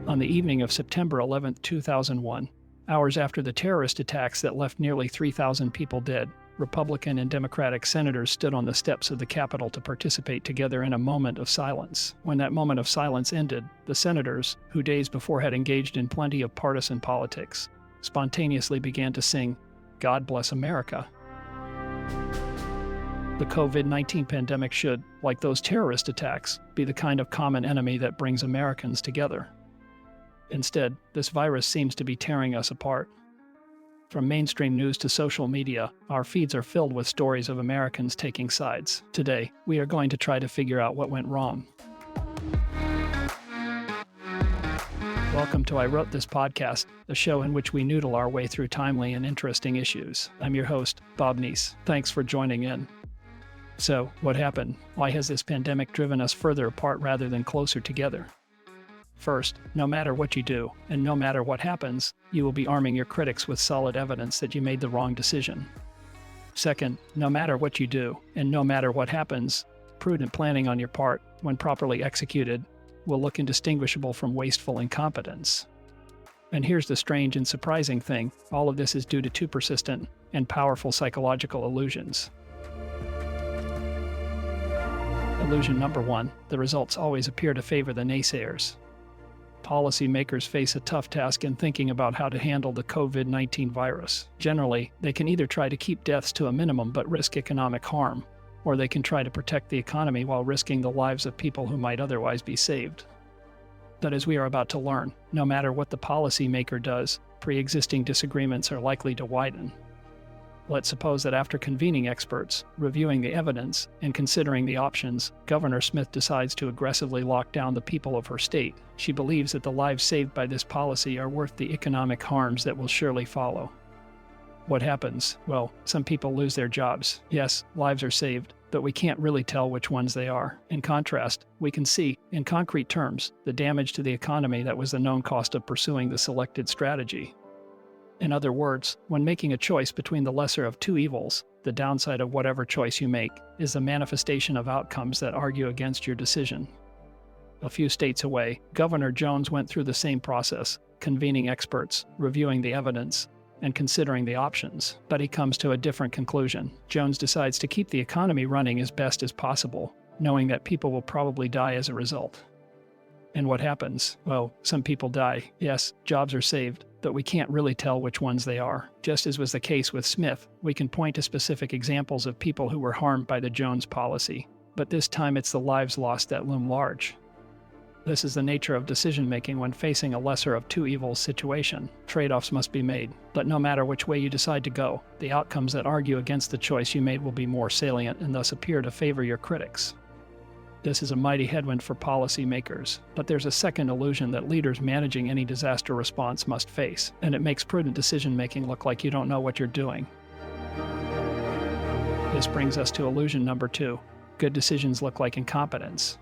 On the evening of September 11, 2001, hours after the terrorist attacks that left nearly 3,000 people dead, Republican and Democratic senators stood on the steps of the Capitol to participate together in a moment of silence. When that moment of silence ended, the senators, who days before had engaged in plenty of partisan politics, spontaneously began to sing, "God Bless America." The COVID-19 pandemic should, like those terrorist attacks, be the kind of common enemy that brings Americans together. Instead, this virus seems to be tearing us apart. From mainstream news to social media, our feeds are filled with stories of Americans taking sides. Today, we are going to try to figure out what went wrong. Welcome to I Wrote This Podcast, the show in which we noodle our way through timely and interesting issues. I'm your host, Bob Neese. Thanks for joining in. So, what happened? Why has this pandemic driven us further apart rather than closer together? First, no matter what you do, and no matter what happens, you will be arming your critics with solid evidence that you made the wrong decision. Second, no matter what you do, and no matter what happens, prudent planning on your part, when properly executed, will look indistinguishable from wasteful incompetence. And here's the strange and surprising thing, all of this is due to two persistent and powerful psychological illusions. Illusion number one, the results always appear to favor the naysayers. Policymakers face a tough task in thinking about how to handle the COVID-19 virus. Generally, they can either try to keep deaths to a minimum but risk economic harm, or they can try to protect the economy while risking the lives of people who might otherwise be saved. But as we are about to learn, no matter what the policymaker does, pre-existing disagreements are likely to widen. Let's suppose that after convening experts, reviewing the evidence, and considering the options, Governor Smith decides to aggressively lock down the people of her state. She believes that the lives saved by this policy are worth the economic harms that will surely follow. What happens? Well, some people lose their jobs. Yes, lives are saved, but we can't really tell which ones they are. In contrast, we can see, in concrete terms, the damage to the economy that was the known cost of pursuing the selected strategy. In other words, when making a choice between the lesser of two evils, the downside of whatever choice you make is the manifestation of outcomes that argue against your decision. A few states away, Governor Jones went through the same process, convening experts, reviewing the evidence, and considering the options, but he comes to a different conclusion. Jones decides to keep the economy running as best as possible, knowing that people will probably die as a result. And what happens? Well, some people die. Yes, jobs are saved, but we can't really tell which ones they are. Just as was the case with Smith, we can point to specific examples of people who were harmed by the Jones policy, but this time it's the lives lost that loom large. This is the nature of decision-making when facing a lesser of two evils situation. Trade-offs must be made, but no matter which way you decide to go, the outcomes that argue against the choice you made will be more salient and thus appear to favor your critics. This is a mighty headwind for policymakers, but there's a second illusion that leaders managing any disaster response must face, and it makes prudent decision-making look like you don't know what you're doing. This brings us to illusion number two. Good decisions look like incompetence.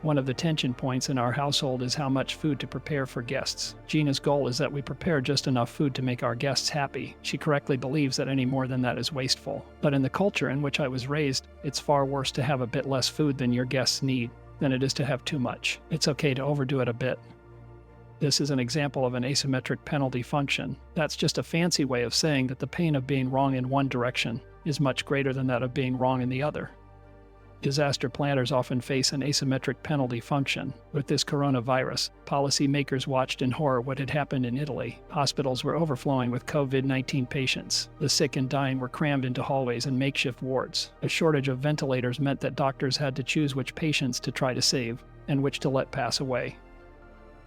One of the tension points in our household is how much food to prepare for guests. Gina's goal is that we prepare just enough food to make our guests happy. She correctly believes that any more than that is wasteful. But in the culture in which I was raised, it's far worse to have a bit less food than your guests need than it is to have too much. It's okay to overdo it a bit. This is an example of an asymmetric penalty function. That's just a fancy way of saying that the pain of being wrong in one direction is much greater than that of being wrong in the other. Disaster planners often face an asymmetric penalty function. With this coronavirus, policymakers watched in horror what had happened in Italy. Hospitals were overflowing with COVID-19 patients. The sick and dying were crammed into hallways and makeshift wards. A shortage of ventilators meant that doctors had to choose which patients to try to save and which to let pass away.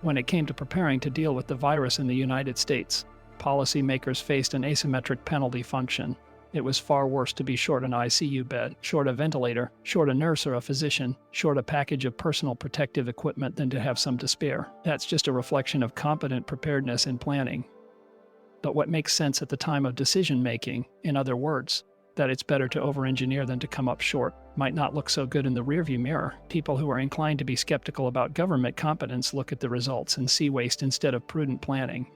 When it came to preparing to deal with the virus in the United States, policymakers faced an asymmetric penalty function. It was far worse to be short an ICU bed, short a ventilator, short a nurse or a physician, short a package of personal protective equipment than to have some to spare. That's just a reflection of competent preparedness and planning. But what makes sense at the time of decision-making, in other words, that it's better to over-engineer than to come up short, might not look so good in the rearview mirror. People who are inclined to be skeptical about government competence look at the results and see waste instead of prudent planning.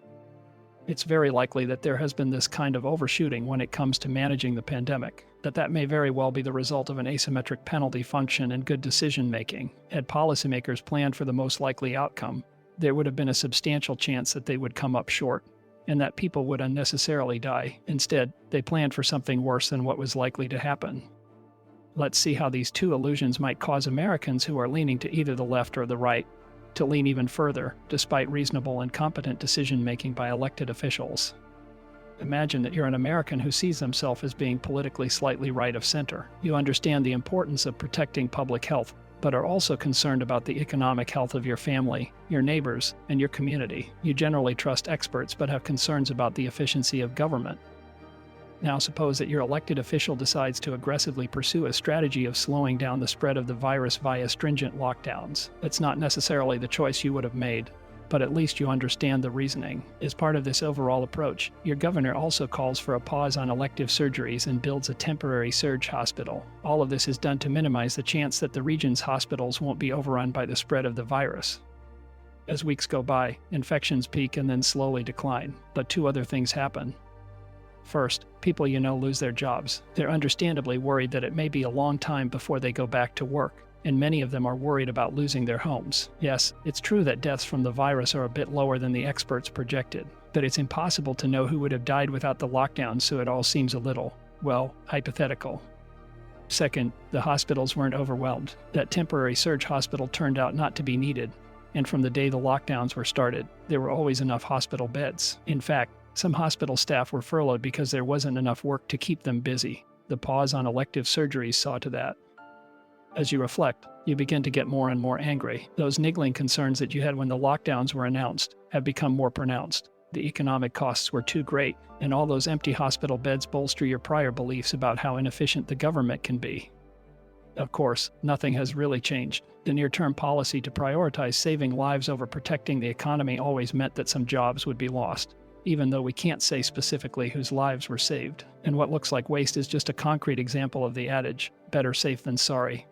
It's very likely that there has been this kind of overshooting when it comes to managing the pandemic, that may very well be the result of an asymmetric penalty function and good decision-making. Had policymakers planned for the most likely outcome, there would have been a substantial chance that they would come up short, and that people would unnecessarily die. Instead, they planned for something worse than what was likely to happen. Let's see how these two illusions might cause Americans who are leaning to either the left or the right to lean even further, despite reasonable and competent decision-making by elected officials. Imagine that you're an American who sees himself as being politically slightly right of center. You understand the importance of protecting public health, but are also concerned about the economic health of your family, your neighbors, and your community. You generally trust experts but have concerns about the efficiency of government. Now suppose that your elected official decides to aggressively pursue a strategy of slowing down the spread of the virus via stringent lockdowns. It's not necessarily the choice you would have made, but at least you understand the reasoning. As part of this overall approach, your governor also calls for a pause on elective surgeries and builds a temporary surge hospital. All of this is done to minimize the chance that the region's hospitals won't be overrun by the spread of the virus. As weeks go by, infections peak and then slowly decline, but two other things happen. First, people you know lose their jobs. They're understandably worried that it may be a long time before they go back to work, and many of them are worried about losing their homes. Yes, it's true that deaths from the virus are a bit lower than the experts projected, but it's impossible to know who would have died without the lockdown, so it all seems a little, well, hypothetical. Second, the hospitals weren't overwhelmed. That temporary surge hospital turned out not to be needed, and from the day the lockdowns were started, there were always enough hospital beds. In fact, some hospital staff were furloughed because there wasn't enough work to keep them busy. The pause on elective surgeries saw to that. As you reflect, you begin to get more and more angry. Those niggling concerns that you had when the lockdowns were announced have become more pronounced. The economic costs were too great, and all those empty hospital beds bolster your prior beliefs about how inefficient the government can be. Of course, nothing has really changed. The near-term policy to prioritize saving lives over protecting the economy always meant that some jobs would be lost, even though we can't say specifically whose lives were saved. And what looks like waste is just a concrete example of the adage, better safe than sorry.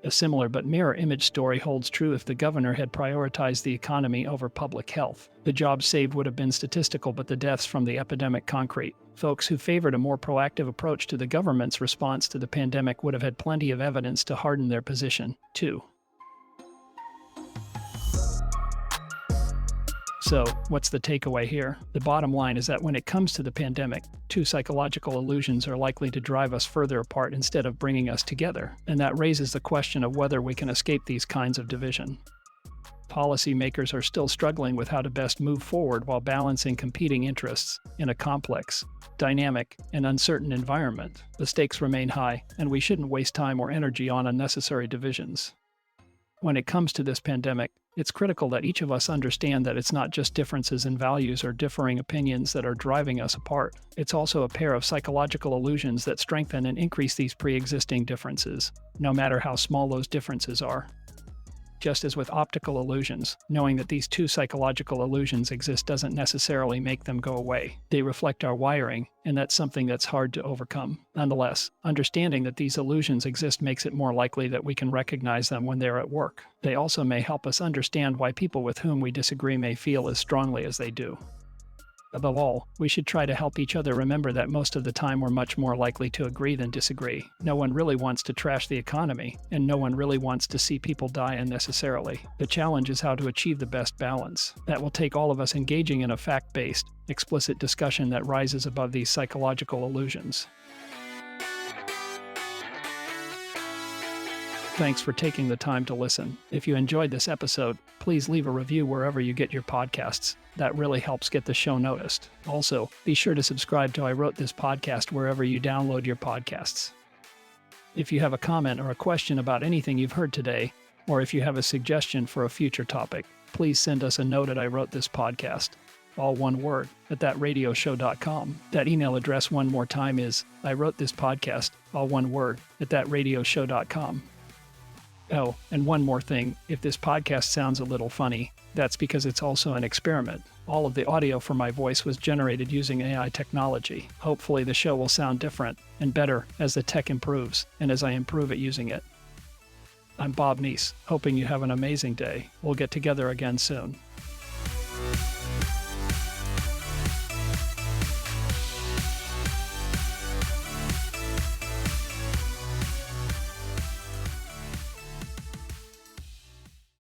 A similar but mirror image story holds true if the governor had prioritized the economy over public health. The jobs saved would have been statistical, but the deaths from the epidemic concrete. Folks who favored a more proactive approach to the government's response to the pandemic would have had plenty of evidence to harden their position, too. So, what's the takeaway here? The bottom line is that when it comes to the pandemic, two psychological illusions are likely to drive us further apart instead of bringing us together, and that raises the question of whether we can escape these kinds of division. Policymakers are still struggling with how to best move forward while balancing competing interests in a complex, dynamic, and uncertain environment. The stakes remain high, and we shouldn't waste time or energy on unnecessary divisions. When it comes to this pandemic, it's critical that each of us understand that it's not just differences in values or differing opinions that are driving us apart. It's also a pair of psychological illusions that strengthen and increase these pre-existing differences, no matter how small those differences are. Just as with optical illusions, knowing that these two psychological illusions exist doesn't necessarily make them go away. They reflect our wiring, and that's something that's hard to overcome. Nonetheless, understanding that these illusions exist makes it more likely that we can recognize them when they're at work. They also may help us understand why people with whom we disagree may feel as strongly as they do. Above all, we should try to help each other remember that most of the time we're much more likely to agree than disagree. No one really wants to trash the economy, and no one really wants to see people die unnecessarily. The challenge is how to achieve the best balance. That will take all of us engaging in a fact-based, explicit discussion that rises above these psychological illusions. Thanks for taking the time to listen. If you enjoyed this episode, please leave a review wherever you get your podcasts. That really helps get the show noticed. Also, be sure to subscribe to I Wrote This Podcast wherever you download your podcasts. If you have a comment or a question about anything you've heard today, or if you have a suggestion for a future topic, please send us a note at I Wrote This Podcast, all one word, at thatradioshow.com. That email address one more time is I Wrote This Podcast, all one word, at thatradioshow.com. Oh, and one more thing, if this podcast sounds a little funny, that's because it's also an experiment. All of the audio for my voice was generated using AI technology. Hopefully the show will sound different and better as the tech improves and as I improve at using it. I'm Bob Neese, hoping you have an amazing day. We'll get together again soon.